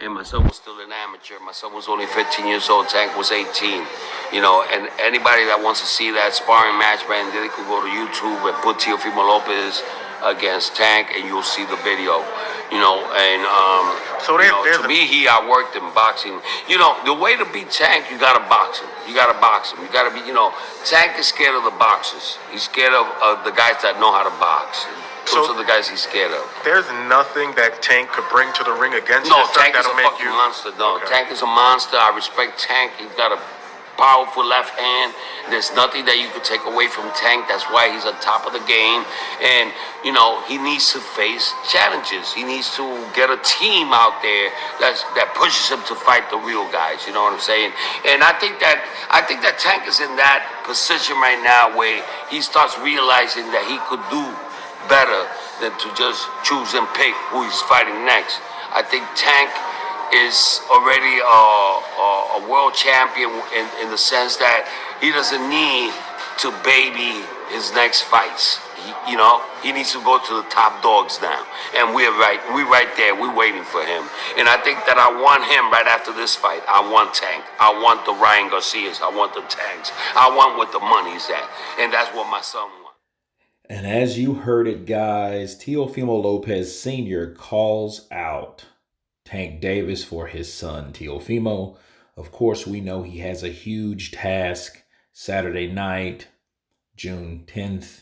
and my son was still an amateur. My son was only 15 years old. Tank was 18. And anybody that wants to see that sparring match, man, they could go to YouTube and put Teofimo Lopez against Tank, and you'll see the video. To me, he outworked in boxing. The way to beat Tank, you gotta box him. You gotta box him. You gotta be, Tank is scared of the boxers. He's scared of the guys that know how to box. Those are the guys he's scared of. There's nothing that Tank could bring to the ring against you. No, Tank is a fucking monster. No, okay. Tank is a monster. I respect Tank. He's got a powerful left hand. There's nothing that you could take away from Tank. That's why he's on top of the game. And, he needs to face challenges. He needs to get a team out there that pushes him to fight the real guys. You know what I'm saying? And I think that Tank is in that position right now where he starts realizing that he could do better than to just choose and pick who he's fighting next. I think Tank is already a world champion in the sense that he doesn't need to baby his next fights. He needs to go to the top dogs now, and we're right there. We're waiting for him, and I think that I want him right after this fight. I want Tank. I want the Ryan Garcias. I want the Tanks. I want what the money's at, and that's what my son wants. And as you heard it, guys, Teofimo Lopez Sr. calls out Tank Davis for his son, Teofimo. Of course, we know he has a huge task Saturday night, June 10th,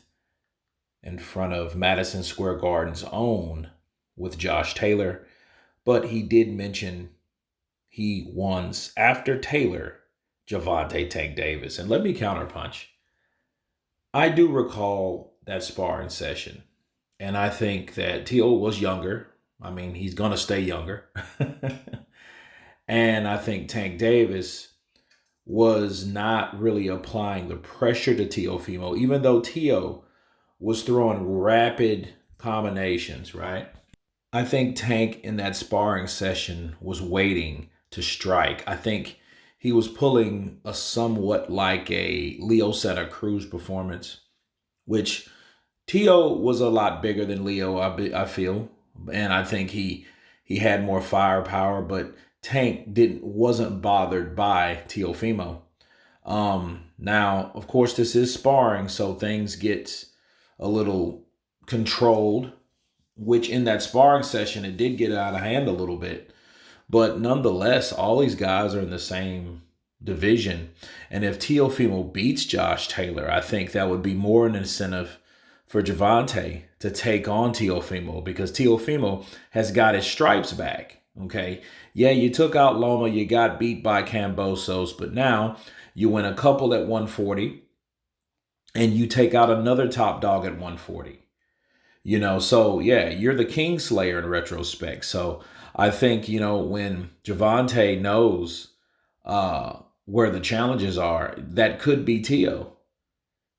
in front of Madison Square Garden's own with Josh Taylor. But he did mention he wants, after Taylor, Gervonta Tank Davis. And let me counterpunch. I do recall that sparring session. And I think that Teo was younger. I mean, he's going to stay younger. And I think Tank Davis was not really applying the pressure to Teofimo, even though Teo was throwing rapid combinations, right? I think Tank in that sparring session was waiting to strike. I think he was pulling a somewhat like a Leo Santa Cruz performance, which Teo was a lot bigger than Leo, I feel. And I think he had more firepower, but Tank wasn't bothered by Teofimo. Now, of course, this is sparring, so things get a little controlled, which in that sparring session, it did get out of hand a little bit. But nonetheless, all these guys are in the same division. And if Teofimo beats Josh Taylor, I think that would be more an incentive for Gervonta to take on Teofimo, because Teofimo has got his stripes back. Okay. Yeah, you took out Loma, you got beat by Cambosos, but now you win a couple at 140 and you take out another top dog at 140. So yeah, you're the Kingslayer in retrospect. So I think, when Gervonta knows where the challenges are, that could be Teo.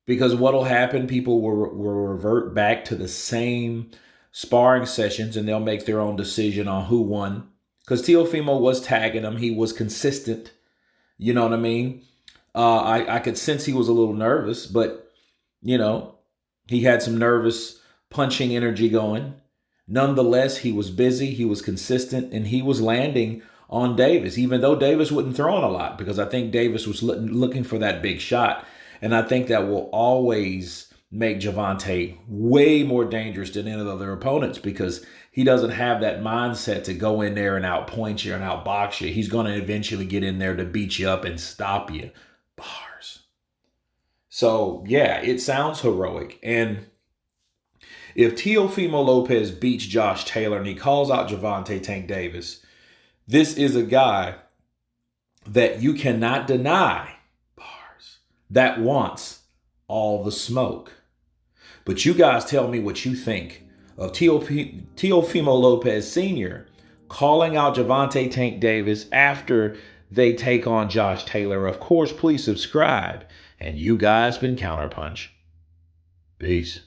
Because what'll happen, people will revert back to the same sparring sessions and they'll make their own decision on who won. Because Teofimo was tagging him. He was consistent. You know what I mean? I could sense he was a little nervous, but, he had some nervous punching energy going. Nonetheless, he was busy. He was consistent, and he was landing on Davis, even though Davis wasn't throwing a lot, because I think Davis was looking for that big shot. And I think that will always make Gervonta way more dangerous than any of their opponents, because he doesn't have that mindset to go in there and outpoint you and outbox you. He's going to eventually get in there to beat you up and stop you. Bars. So, yeah, it sounds heroic. And if Teofimo Lopez beats Josh Taylor and he calls out Gervonta Tank Davis, this is a guy that you cannot deny, bars, that wants all the smoke. But you guys tell me what you think of Teofimo Lopez Sr. calling out Gervonta Tank Davis after they take on Josh Taylor. Of course, please subscribe. And you guys been Counterpunch. Peace.